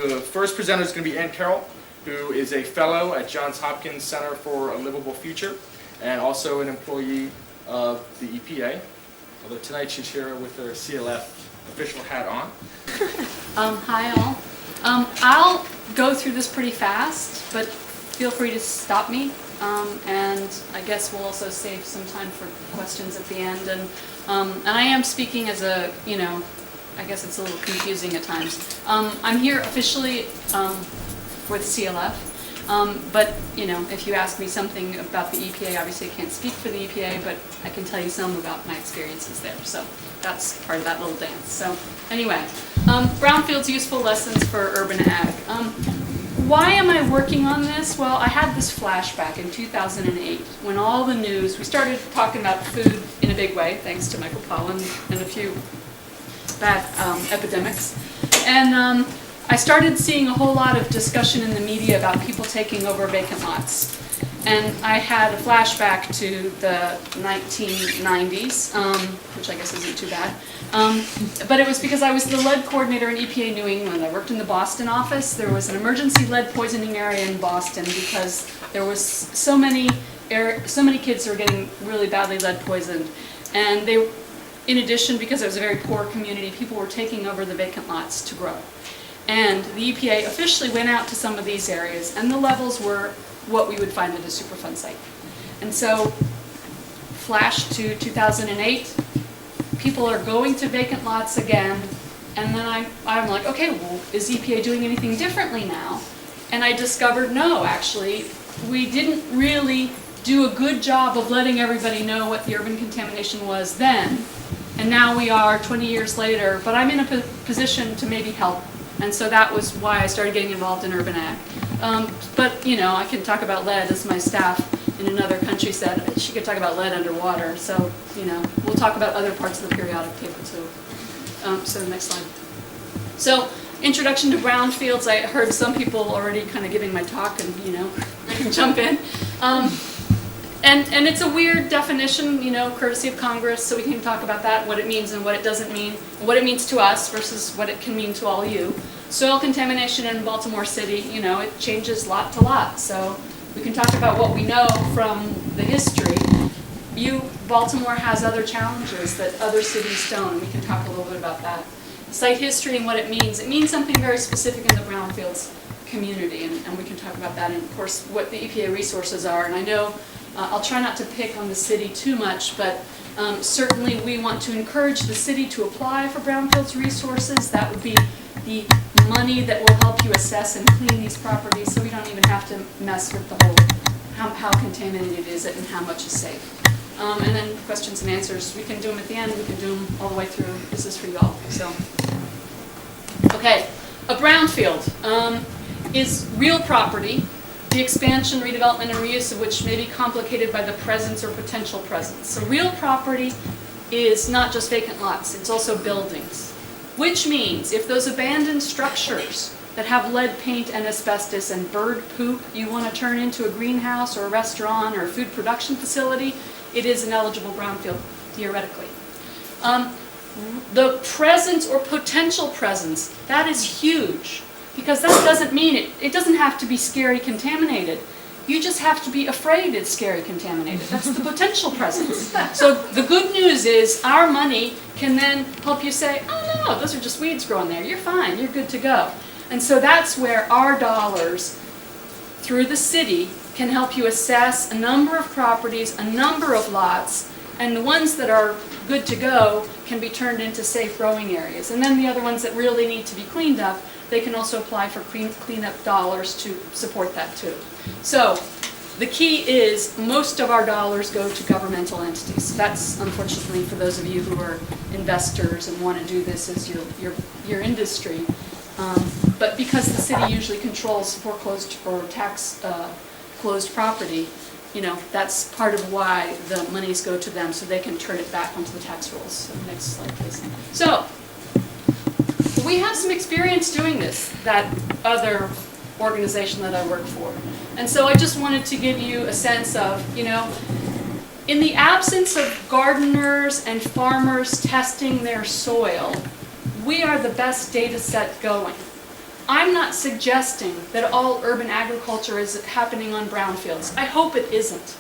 The first presenter is going to be Carroll, who is a fellow at Johns Hopkins Center for a Livable Future and also an employee of the EPA, although tonight she's here with her CLF official hat on. Hi all. I'll go through this pretty fast, but feel free to stop me. And I guess we'll also save some time for questions at the end. And I am speaking as a, I guess it's a little confusing at times. I'm here officially with CLF, but if you ask me something about the EPA, obviously I can't speak for the EPA, but I can tell you some about my experiences there. So that's part of that little dance. So anyway, Brownfields Useful Lessons for Urban Ag. Why am I working on this? Well, I had this flashback in 2008 when all the news, we started talking about food in a big way, thanks to Michael Pollan and a few bad epidemics. And I started seeing a whole lot of discussion in the media about people taking over vacant lots. And I had a flashback to the 1990s, which I guess isn't too bad. But it was because I was the lead coordinator in EPA New England. I worked in the Boston office. There was an emergency lead poisoning area in Boston because there was so many kids who were getting really badly lead poisoned. And they, in addition, because it was a very poor community, people were taking over the vacant lots to grow. And the EPA officially went out to some of these areas, and the levels were what we would find at a Superfund site. And so, flash to 2008, people are going to vacant lots again, and then I'm like, okay, well, is EPA doing anything differently now? And I discovered, no, actually, we didn't really do a good job of letting everybody know what the urban contamination was then, and now we are 20 years later, but I'm in a position to maybe help. And so that was why I started getting involved in urban ag. But I can talk about lead, as my staff in another country said. She could talk about lead underwater. So we'll talk about other parts of the periodic table too. So the next slide. So introduction to brownfields. I heard some people already kind of giving my talk, and I can jump in. And it's a weird definition, courtesy of Congress, so we can talk about that, what it means and what it doesn't mean, what it means to us versus what it can mean to all you. Soil contamination in Baltimore City, it changes lot to lot, so we can talk about what we know from the history. Baltimore has other challenges that other cities don't, and we can talk a little bit about that. Site history and what it means something very specific in the brownfields community, and we can talk about that, and of course what the EPA resources are. And I know I'll try not to pick on the city too much, but certainly we want to encourage the city to apply for brownfields resources. That would be the money that will help you assess and clean these properties, so we don't even have to mess with the whole how contaminated is it and how much is safe. And then questions and answers, we can do them at the end, we can do them all the way through. This is for y'all. So, okay, a brownfield is real property, the expansion, redevelopment, and reuse of which may be complicated by the presence or potential presence. So real property is not just vacant lots, it's also buildings. Which means if those abandoned structures that have lead paint and asbestos and bird poop you want to turn into a greenhouse or a restaurant or a food production facility, it is an eligible brownfield, theoretically. The presence or potential presence, that is huge. Because that doesn't mean it doesn't have to be scary contaminated. You just have to be afraid it's scary contaminated. That's the potential presence. So the good news is our money can then help you say, oh no, those are just weeds growing there. You're fine, you're good to go. And so that's where our dollars through the city can help you assess a number of properties, a number of lots, and the ones that are good to go can be turned into safe growing areas. And then the other ones that really need to be cleaned up, they can also apply for cleanup dollars to support that too. So the key is most of our dollars go to governmental entities. That's unfortunately for those of you who are investors and want to do this as your industry. But because the city usually controls foreclosed or tax closed property, that's part of why the monies go to them, so they can turn it back onto the tax rolls. So next slide, please. So we have some experience doing this, that other organization that I work for. And so I just wanted to give you a sense of, in the absence of gardeners and farmers testing their soil, we are the best data set going. I'm not suggesting that all urban agriculture is happening on brownfields. I hope it isn't.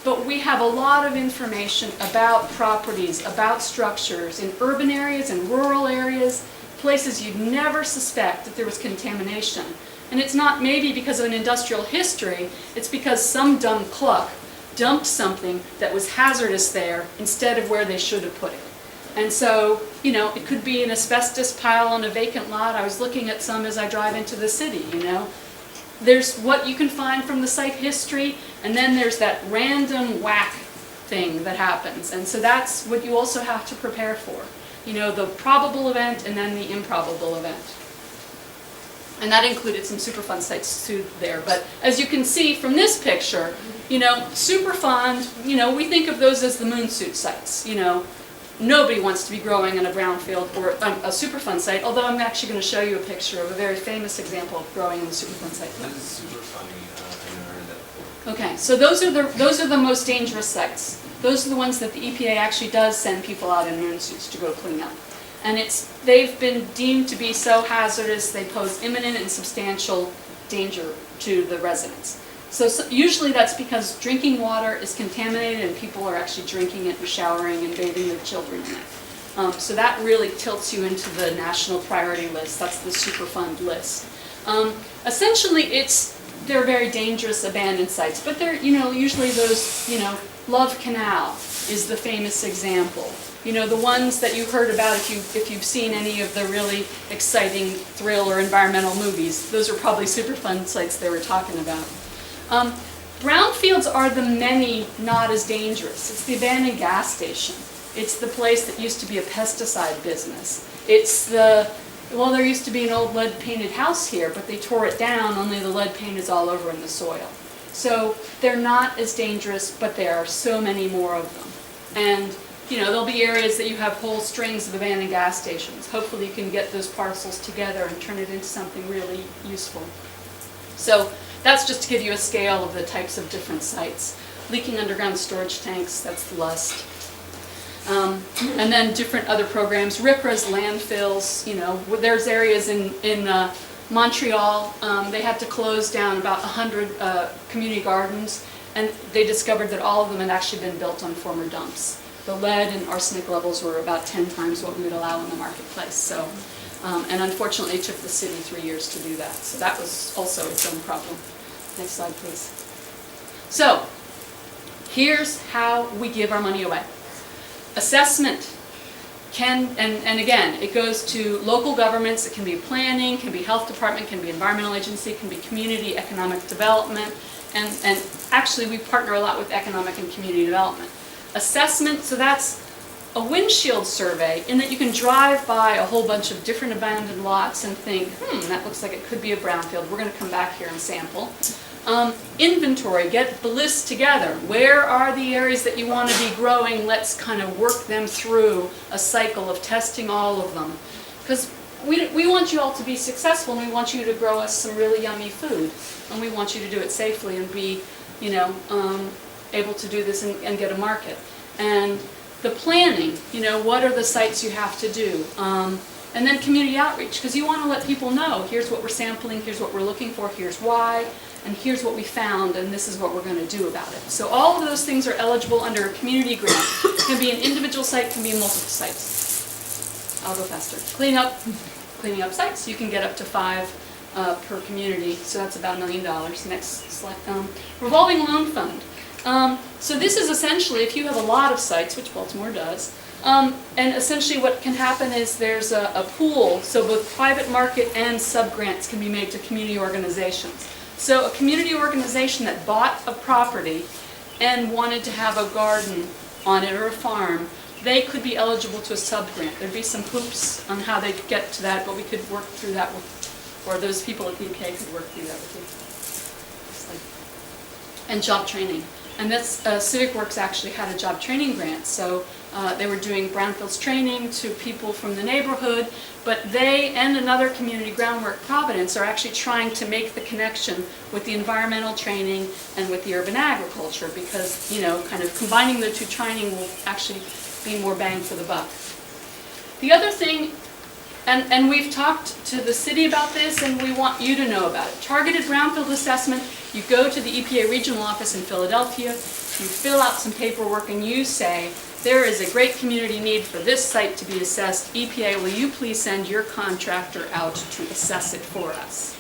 But we have a lot of information about properties, about structures in urban areas and rural areas, places you'd never suspect that there was contamination. And it's not maybe because of an industrial history, it's because some dumb cluck dumped something that was hazardous there instead of where they should have put it. And so, you know, it could be an asbestos pile on a vacant lot. I was looking at some as I drive into the city, you know. There's what you can find from the site history, and then there's that random whack thing that happens. And so that's what you also have to prepare for. You know, the probable event and then the improbable event. And that included some Superfund sites too there. But as you can see from this picture, you know, Superfund, you know, we think of those as the moonsuit sites, you know. Nobody wants to be growing in a brownfield or a Superfund site, although I'm actually going to show you a picture of a very famous example of growing in a Superfund site. This is super funny. I never heard that before. Okay, so those are the most dangerous sites. Those are the ones that the EPA actually does send people out in moon suits to go clean up. And they've been deemed to be so hazardous they pose imminent and substantial danger to the residents. So usually that's because drinking water is contaminated and people are actually drinking it and showering and bathing their children in it. So that really tilts you into the national priority list. That's the Superfund list. Essentially, they're very dangerous abandoned sites, but they're, you know, usually those, you know, Love Canal is the famous example. You know, the ones that you heard about if you've seen any of the really exciting thrill or environmental movies, those are probably Superfund sites they were talking about. Brownfields are the many not as dangerous. It's the abandoned gas station. It's the place that used to be a pesticide business. It's well, there used to be an old lead-painted house here, but they tore it down, only the lead paint is all over in the soil. So they're not as dangerous, but there are so many more of them. And, you know, there'll be areas that you have whole strings of abandoned gas stations. Hopefully you can get those parcels together and turn it into something really useful. So that's just to give you a scale of the types of different sites. Leaking underground storage tanks, that's the lust. And then different other programs, RIPRAs, landfills, you know, there's areas in Montreal, they had to close down about 100 community gardens, and they discovered that all of them had actually been built on former dumps. The lead and arsenic levels were about 10 times what we would allow in the marketplace. So, and unfortunately it took the city 3 years to do that. So that was also its own problem. Next slide, please. So, here's how we give our money away. Assessment can, and again, it goes to local governments. It can be planning, can be health department, can be environmental agency, can be community economic development, and actually we partner a lot with economic and community development. Assessment, so that's a windshield survey in that you can drive by a whole bunch of different abandoned lots and think, that looks like it could be a brownfield. We're going to come back here and sample. Inventory, get the list together. Where are the areas that you want to be growing? Let's kind of work them through a cycle of testing all of them. Because we want you all to be successful, and we want you to grow us some really yummy food. And we want you to do it safely and be, you know, able to do this and get a market. And the planning, you know, what are the sites you have to do? And then community outreach, because you want to let people know, here's what we're sampling, here's what we're looking for, here's why, and here's what we found, and this is what we're going to do about it. So all of those things are eligible under a community grant. It can be an individual site, can be multiple sites. I'll go faster. Cleaning up sites, you can get up to 5 per community, so that's about $1 million. Next slide. Revolving loan fund. So this is essentially, if you have a lot of sites, which Baltimore does, and essentially what can happen is there's a pool, so both private market and sub-grants can be made to community organizations. So a community organization that bought a property and wanted to have a garden on it or a farm, they could be eligible to a sub-grant. There'd be some hoops on how they get to that, but we could work through that with, or those people at the UK could work through that with you. And job training. And that's, Civic Works actually had a job training grant, so they were doing Brownfields training to people from the neighborhood, but they and another community, Groundwork Providence, are actually trying to make the connection with the environmental training and with the urban agriculture, because, you know, kind of combining the two training will actually be more bang for the buck. The other thing And we've talked to the city about this, and we want you to know about it. Targeted brownfield assessment, you go to the EPA regional office in Philadelphia, you fill out some paperwork, and you say, there is a great community need for this site to be assessed. EPA, will you please send your contractor out to assess it for us?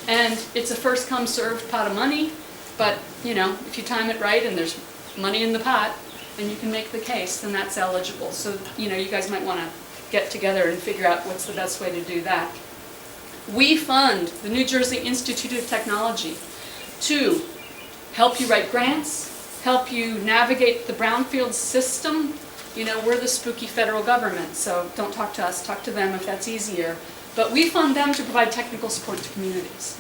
And it's a first come served pot of money, but you know, if you time it right and there's money in the pot, then you can make the case, then that's eligible. So, you know, you guys might want to get together and figure out what's the best way to do that. We fund the New Jersey Institute of Technology to help you write grants, help you navigate the Brownfields system. You know, we're the spooky federal government, so don't talk to us, talk to them if that's easier. But we fund them to provide technical support to communities.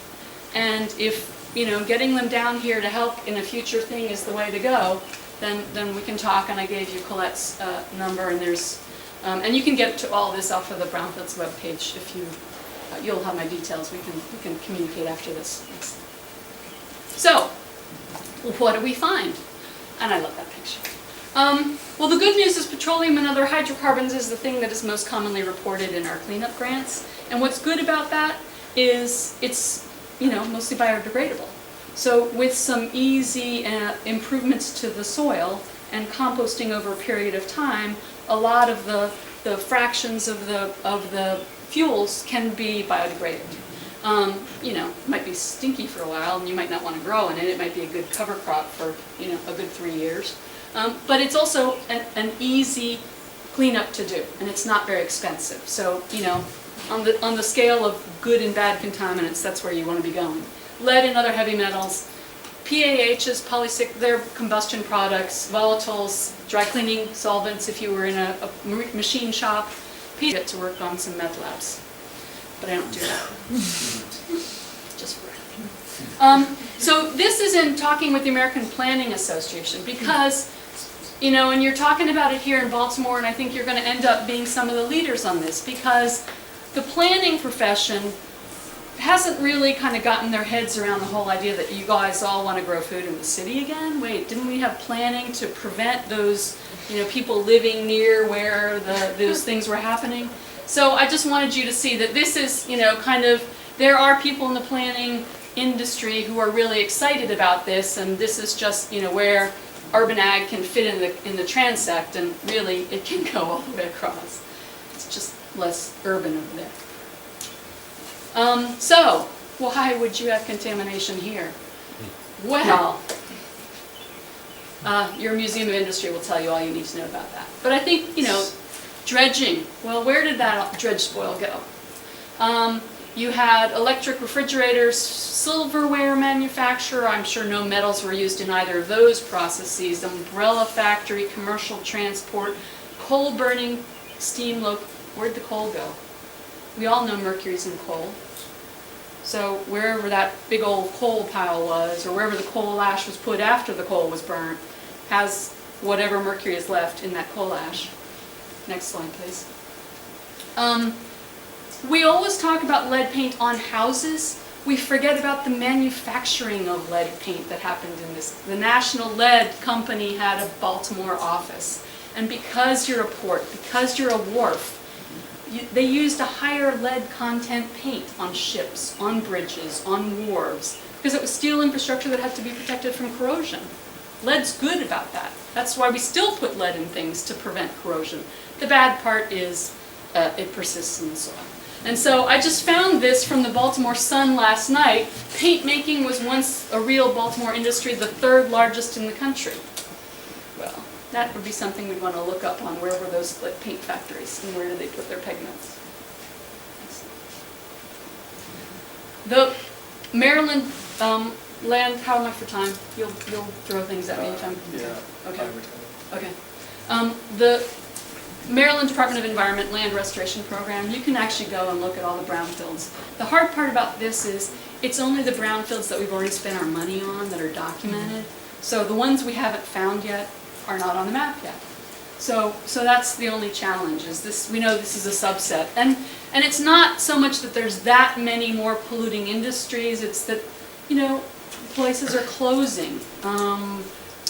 And if, you know, getting them down here to help in a future thing is the way to go, then we can talk, and I gave you Colette's number, and there's, and you can get to all this off of the Brownfields webpage if you, you'll have my details, we can communicate after this. So, what do we find? And I love that picture. Well, the good news is petroleum and other hydrocarbons is the thing that is most commonly reported in our cleanup grants. And what's good about that is it's, you know, mostly biodegradable. So with some easy improvements to the soil and composting over a period of time, a lot of the fractions of the fuels can be biodegraded. You know, it might be stinky for a while and you might not want to grow in it. It might be a good cover crop for, you know, a good 3 years. But it's also an easy cleanup to do, and it's not very expensive. So, you know, on the scale of good and bad contaminants, that's where you want to be going. Lead and other heavy metals, PAHs, they're combustion products, volatiles, dry cleaning solvents if you were in a machine shop. Get to work on some meth labs, but I don't do that. Just for so this is in talking with the American Planning Association, because, you know, and you're talking about it here in Baltimore, and I think you're going to end up being some of the leaders on this, because the planning profession hasn't really kind of gotten their heads around the whole idea that you guys all want to grow food in the city again. Wait, didn't we have planning to prevent those, you know, people living near where those things were happening? So I just wanted you to see that this is, you know, kind of, there are people in the planning industry who are really excited about this, and this is just, you know, where urban ag can fit in the transect, and really it can go all the way across. It's just less urban over there. So, why would you have contamination here? Well, your Museum of Industry will tell you all you need to know about that. But I think, you know, dredging. Well, where did that dredge spoil go? You had electric refrigerators, silverware manufacturer. I'm sure no metals were used in either of those processes. Umbrella factory, commercial transport, coal burning, steam. Where'd the coal go? We all know mercury's in coal. So wherever that big old coal pile was, or wherever the coal ash was put after the coal was burnt, has whatever mercury is left in that coal ash. Next slide, please. We always talk about lead paint on houses. We forget about the manufacturing of lead paint that happened in this. The National Lead Company had a Baltimore office. And because you're a port, because you're a wharf, they used a higher lead content paint on ships, on bridges, on wharves, because it was steel infrastructure that had to be protected from corrosion. Lead's good about that. That's why we still put lead in things, to prevent corrosion. The bad part is it persists in the soil. And so I just found this from the Baltimore Sun last night. Paint making was once a real Baltimore industry, the 3rd largest in the country. Well, that would be something we'd want to look up on. Where were those lead paint factories, and where did they put their pigments? The Maryland land, how am I for time? You'll throw things at me anytime. Yeah. Okay. Okay. The Maryland Department of Environment Land Restoration Program, you can actually go and look at all the brownfields. The hard part about this is it's only the brownfields that we've already spent our money on that are documented. So the ones we haven't found yet are not on the map yet. So that's the only challenge, is this, we know this is a subset. And it's not so much that there's that many more polluting industries, it's that, you know, places are closing.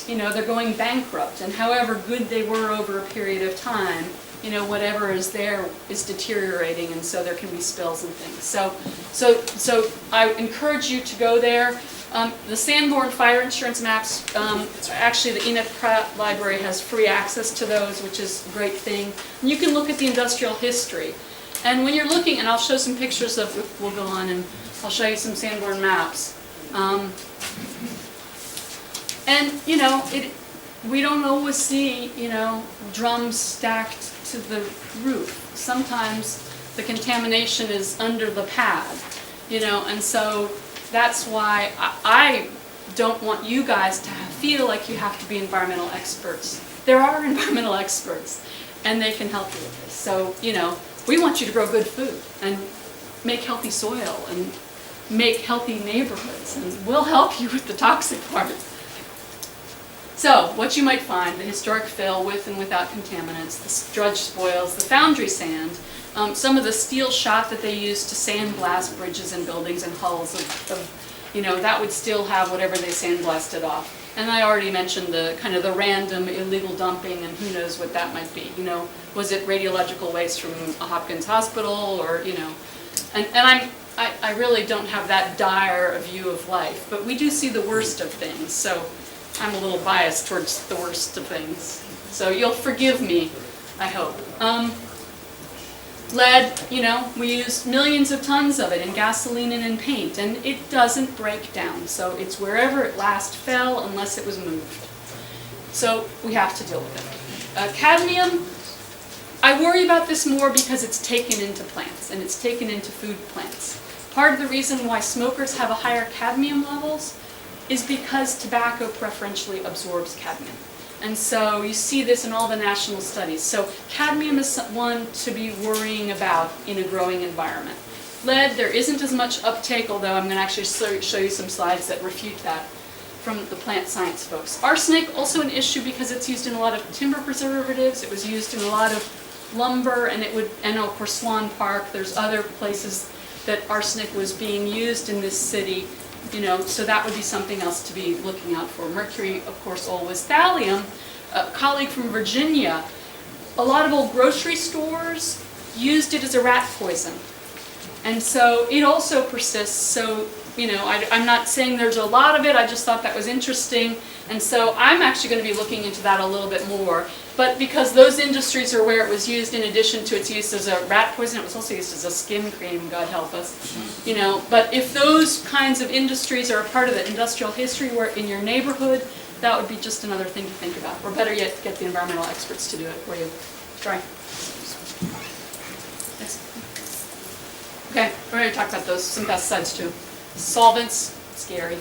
You know, they're going bankrupt, and however good they were over a period of time, whatever is there is deteriorating, and so there can be spills and things. So I encourage you to go there. The Sanborn fire insurance maps, actually the Enoch Pratt Library has free access to those, which is a great thing. And you can look at the industrial history. And when you're looking, and I'll show some pictures of, we'll go on and I'll show you some Sanborn maps. And, we don't always see, drums stacked to the roof. Sometimes the contamination is under the pad, and so that's why I don't want you guys to feel like you have to be environmental experts. There are environmental experts, and they can help you with this. So, we want you to grow good food and make healthy soil and make healthy neighborhoods, and we'll help you with the toxic part. So, what you might find, the historic fill with and without contaminants, the drudge spoils, the foundry sand, some of the steel shot that they use to sandblast bridges and buildings and hulls that would still have whatever they sandblasted off. And I already mentioned the kind of the random illegal dumping, and who knows what that might be. Was it radiological waste from a Hopkins hospital, or and I really don't have that dire a view of life, but we do see the worst of things. So I'm a little biased towards the worst of things. So you'll forgive me, I hope. Lead, we use millions of tons of it in gasoline and in paint, and it doesn't break down. So it's wherever it last fell, unless it was moved. So we have to deal with it. Cadmium, I worry about this more because it's taken into plants, and it's taken into food plants. Part of the reason why smokers have a higher cadmium levels is because tobacco preferentially absorbs cadmium. And so you see this in all the national studies. So cadmium is one to be worrying about in a growing environment. Lead, there isn't as much uptake, although I'm going to actually show you some slides that refute that from the plant science folks. Arsenic, also an issue because it's used in a lot of timber preservatives. It was used in a lot of lumber, and of course Swan Park. There's other places that arsenic was being used in this city. So that would be something else to be looking out for. Mercury, of course, always. Thallium, a colleague from Virginia, a lot of old grocery stores used it as a rat poison. And so it also persists. So, I'm not saying there's a lot of it, I just thought that was interesting. And so I'm actually going to be looking into that a little bit more. But because those industries are where it was used, in addition to its use as a rat poison, it was also used as a skin cream, God help us. But if those kinds of industries are a part of the industrial history where in your neighborhood, that would be just another thing to think about. Or better yet, get the environmental experts to do it for you. Try. Yes. Okay, we already talked about those, some pesticides too. Solvents, scary.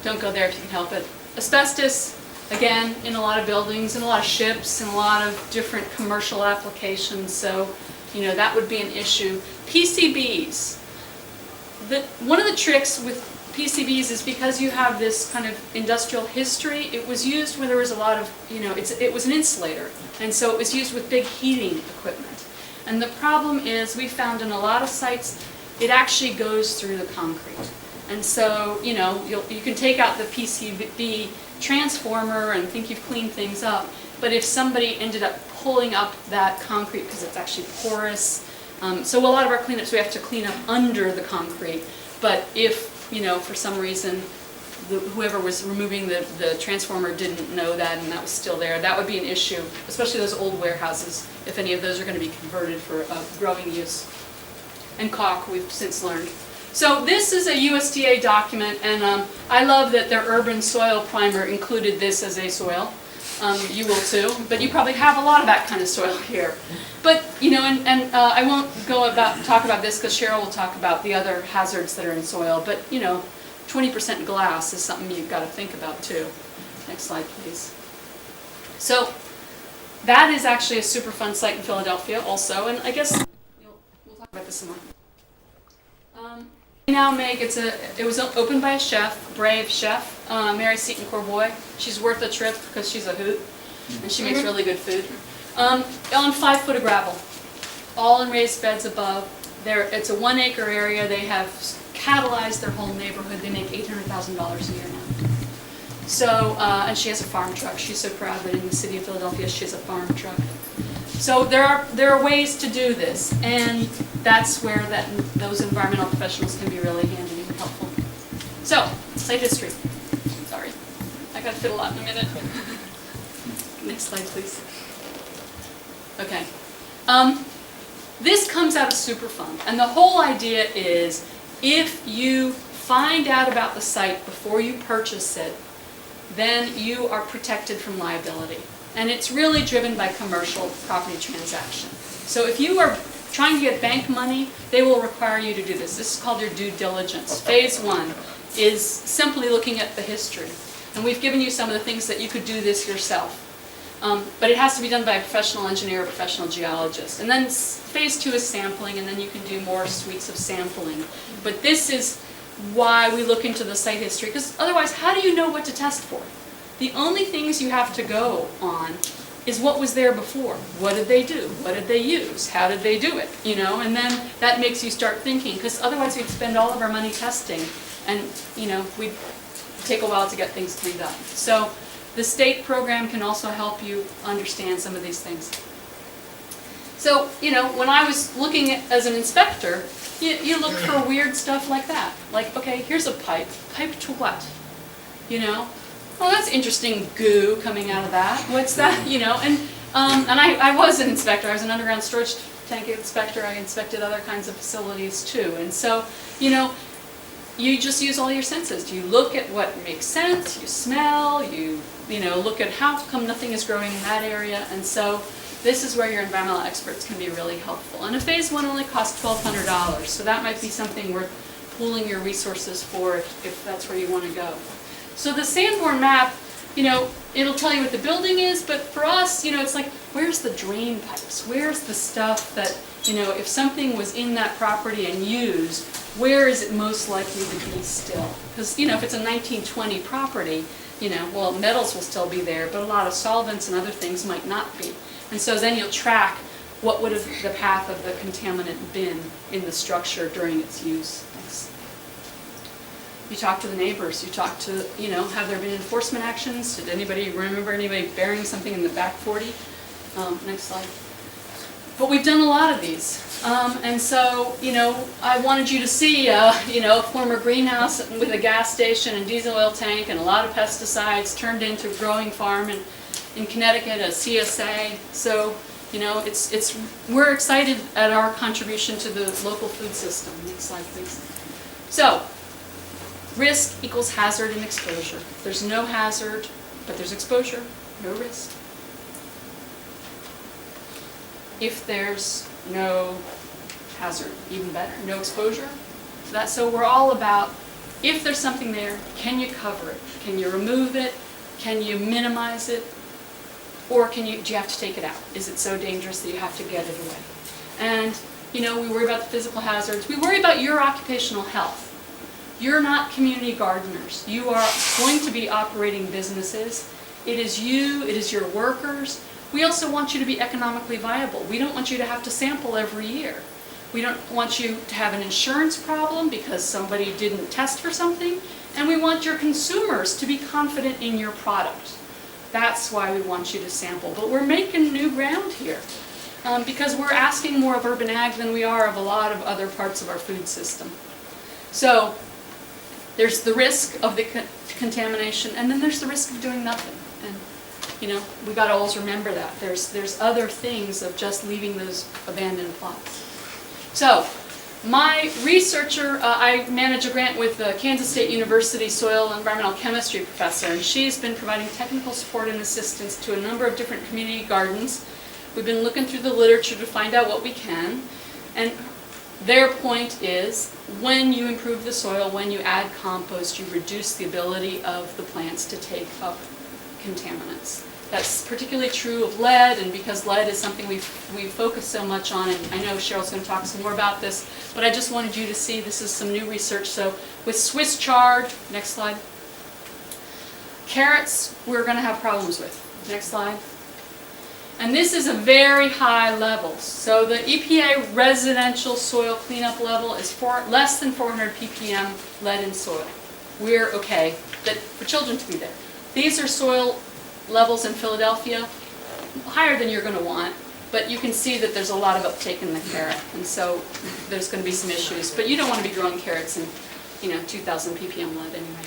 Don't go there if you can help it. Asbestos, again, in a lot of buildings, in a lot of ships, in a lot of different commercial applications, so that would be an issue. PCBs. One of the tricks with PCBs is because you have this kind of industrial history, it was used when there was a lot of, it was an insulator, and so it was used with big heating equipment. And the problem is, we found in a lot of sites, it actually goes through the concrete. And so, you can take out the PCB transformer and think you've cleaned things up, but if somebody ended up pulling up that concrete, because it's actually porous, so a lot of our cleanups we have to clean up under the concrete, but if, for some reason, whoever was removing the transformer didn't know that and that was still there, that would be an issue, especially those old warehouses, if any of those are going to be converted for growing use. And caulk, we've since learned. So this is a USDA document, and I love that their urban soil primer included this as a soil. You will too, but you probably have a lot of that kind of soil here. But, I won't talk about this because Cheryl will talk about the other hazards that are in soil, but, 20% glass is something you've got to think about too. Next slide, please. So that is actually a super fun site in Philadelphia also, and I guess we'll talk about this some more. Now make it was opened by a chef, brave chef, Mary Seton Corboy. She's worth a trip because she's a hoot and she makes really good food. On 5 foot of gravel, all in raised beds above. It's a 1 acre area. They have catalyzed their whole neighborhood. They make $800,000 a year now. So, and she has a farm truck. She's so proud that in the city of Philadelphia she has a farm truck. So there are ways to do this, and that's where those environmental professionals can be really handy and helpful. So, site history. Sorry, I gotta fit a lot in a minute. Next slide, please. Okay. This comes out of Superfund, and the whole idea is if you find out about the site before you purchase it, then you are protected from liability. And it's really driven by commercial property transaction. So if you are trying to get bank money, they will require you to do this. This is called your due diligence. Phase 1 is simply looking at the history. And we've given you some of the things that you could do this yourself. But it has to be done by a professional engineer or professional geologist. And then phase 2 is sampling, and then you can do more suites of sampling. But this is why we look into the site history, because otherwise, how do you know what to test for? The only things you have to go on is what was there before. What did they do? What did they use? How did they do it? You know, and then that makes you start thinking, because otherwise we'd spend all of our money testing, and you know, we'd take a while to get things cleaned up. So the state program can also help you understand some of these things. So, you know, when I was looking at, as an inspector, you look for weird stuff like that. Like, okay, here's a pipe. Pipe to what? You know? Oh, that's interesting goo coming out of that. What's that? You know, and I was an inspector. I was an underground storage tank inspector. I inspected other kinds of facilities too. And so, you know, you just use all your senses. You look at what makes sense, you smell, you know, look at how come nothing is growing in that area. And so this is where your environmental experts can be really helpful. And a phase 1 only costs $1,200, so that might be something worth pooling your resources for if that's where you want to go. So the Sanborn map, you know, it'll tell you what the building is, but for us, you know, it's like, where's the drain pipes? Where's the stuff that, you know, if something was in that property and used, where is it most likely to be still? Because, you know, if it's a 1920 property, you know, well, metals will still be there, but a lot of solvents and other things might not be. And so then you'll track what would have the path of the contaminant been in the structure during its use. Thanks. You talk to the neighbors, you talk to, you know, have there been enforcement actions? Did anybody remember anybody burying something in the back 40? Next slide. But we've done a lot of these. And so, you know, I wanted you to see, you know, a former greenhouse with a gas station and diesel oil tank and a lot of pesticides turned into a growing farm in Connecticut, a CSA. So, you know, we're excited at our contribution to the local food system. Next slide, please. So, risk equals hazard and exposure. There's no hazard, but there's exposure, no risk. If there's no hazard, even better, no exposure. So we're all about, if there's something there, can you cover it? Can you remove it? Can you minimize it? Or do you have to take it out? Is it so dangerous that you have to get it away? And, you know, we worry about the physical hazards. We worry about your occupational health. You're not community gardeners. You are going to be operating businesses. It is you, it is your workers. We also want you to be economically viable. We don't want you to have to sample every year. We don't want you to have an insurance problem because somebody didn't test for something. And we want your consumers to be confident in your product. That's why we want you to sample. But we're making new ground here because we're asking more of urban ag than we are of a lot of other parts of our food system. So there's the risk of the contamination, and then there's the risk of doing nothing. And you know, we got to always remember that. There's other things of just leaving those abandoned plots. So, my researcher, I manage a grant with the Kansas State University Soil and Environmental Chemistry professor, and she's been providing technical support and assistance to a number of different community gardens. We've been looking through the literature to find out what we can, and their point is, when you improve the soil, when you add compost, you reduce the ability of the plants to take up contaminants. That's particularly true of lead, and because lead is something we focus so much on, and I know Cheryl's going to talk some more about this, but I just wanted you to see this is some new research. So with Swiss chard, next slide, carrots we're going to have problems with. Next slide. And this is a very high level. So the EPA residential soil cleanup level is less than 400 ppm lead in soil. We're okay for children to be there. These are soil levels in Philadelphia, higher than you're going to want, but you can see that there's a lot of uptake in the carrot, and so there's going to be some issues. But you don't want to be growing carrots in, 2,000 ppm lead anyway.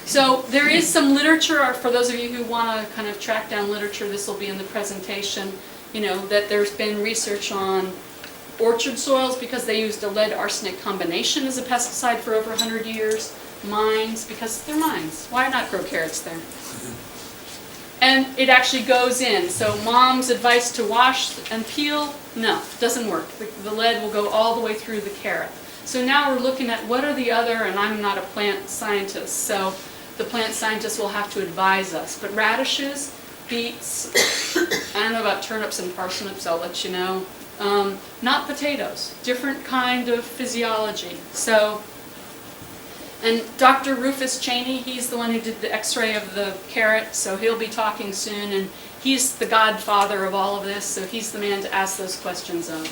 So there is some literature, for those of you who want to kind of track down literature, this will be in the presentation, that there's been research on orchard soils because they used a lead-arsenic combination as a pesticide for over 100 years. Mines, because they're mines. Why not grow carrots there? And it actually goes in. So mom's advice to wash and peel, no, doesn't work. The lead will go all the way through the carrot. So now we're looking at what are the other, and I'm not a plant scientist, so the plant scientists will have to advise us. But radishes, beets, I don't know about turnips and parsnips, I'll let you know. Not potatoes, different kind of physiology. So, and Dr. Rufus Cheney, he's the one who did the x-ray of the carrot, so he'll be talking soon, and he's the godfather of all of this, so he's the man to ask those questions of.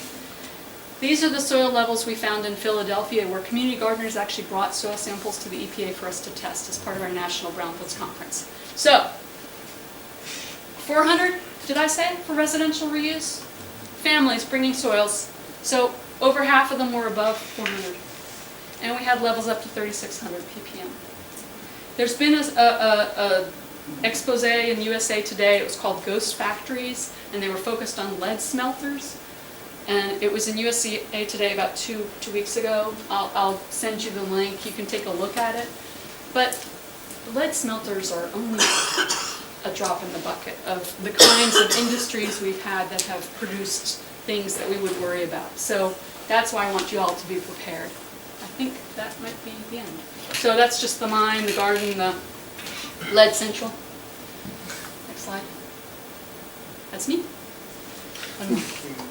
These are the soil levels we found in Philadelphia, where community gardeners actually brought soil samples to the EPA for us to test as part of our National Brownfields Conference. So, 400, did I say, for residential reuse? Families bringing soils, so over half of them were above 400. And we had levels up to 3,600 ppm. There's been a expose in USA Today. It was called Ghost Factories, and they were focused on lead smelters. And it was in USA Today about two weeks ago. I'll send you the link. You can take a look at it. But lead smelters are only a drop in the bucket of the kinds of industries we've had that have produced things that we would worry about. So that's why I want you all to be prepared. I think that might be the end. So that's just the mine, the garden, the lead central. Next slide. That's me. One more.